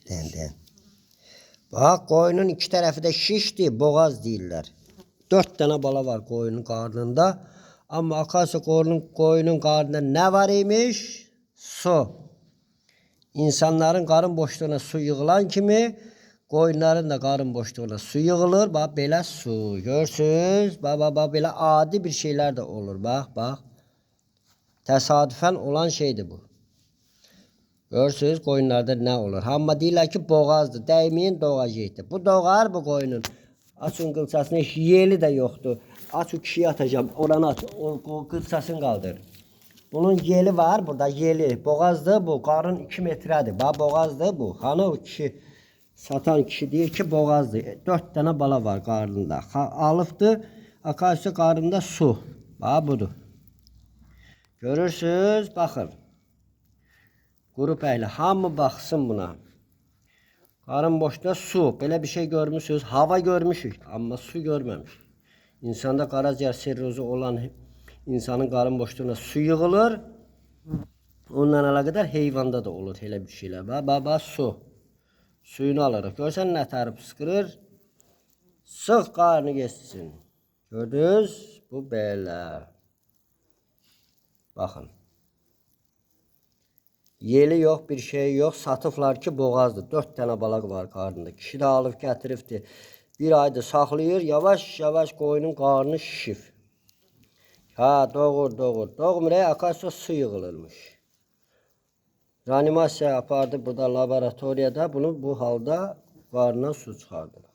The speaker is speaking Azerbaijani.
Den. Bak koyunun iki tarafı da şişti. Boğaz değiller. 4 tane bala var koyunun karnında. Ama akarsa koyunun karnında ne var imiş? Su. İnsanların karın boşluğuna su yığılan kimi koyunların da karın boşluğuna su yığılır. Bak böyle su. Görsünüz. Bak böyle adi bir şeyler de olur. Bak. Tesadüfen olan şeydi bu. Görürsünüz koyunlarda ne olur. Amma deyirlər ki boğazdır. Dəyməyin doğacaqdır. Bu doğar bu koyunun. Açın qılçasını heç yeli də yoxdur. Aç o kişiyi atacağım. Oranı at. O qılçasını qaldır. Bunun yeli var burada. Yeli. Boğazdır bu. Qarın 2 metrədir. Bax boğazdır bu. Hani o kişi satan kişi deyir ki boğazdır. 4 tane bala var qarnında. Alıbdır. Akarsu qarnında su. Bax budur. Görürsünüz. Baxın. Qrup əhli hamı baxsın buna. Qarın boşluğunda su. Belə bir şey görmüşsünüz. Hava görmüşük. Amma su görməmişik. İnsanda qaraciyər sirrozu olan insanın qarın boşluğuna su yığılır. Onunla əlaqədar heyvanda da olur elə bir şeylər. Bax su. Suyunu alırıq. Görsən nə tərib sıxırır. Sıx qarnı geçsin. Gördünüz? Bu belə. Baxın. Yeli yok, bir şey yok. Satıblar ki boğazdır. 4 tane balıq var qarnında. Kişi də alıb gətiribdir. Bir ayda saxlayır. Yavaş qoyunun qarnı şişib. Doğur. Doğmuraya akarsa su yığılırmış. Reanimasiya apardı burada laboratoriyada. Bunu bu halda qarnına su çıxardılar.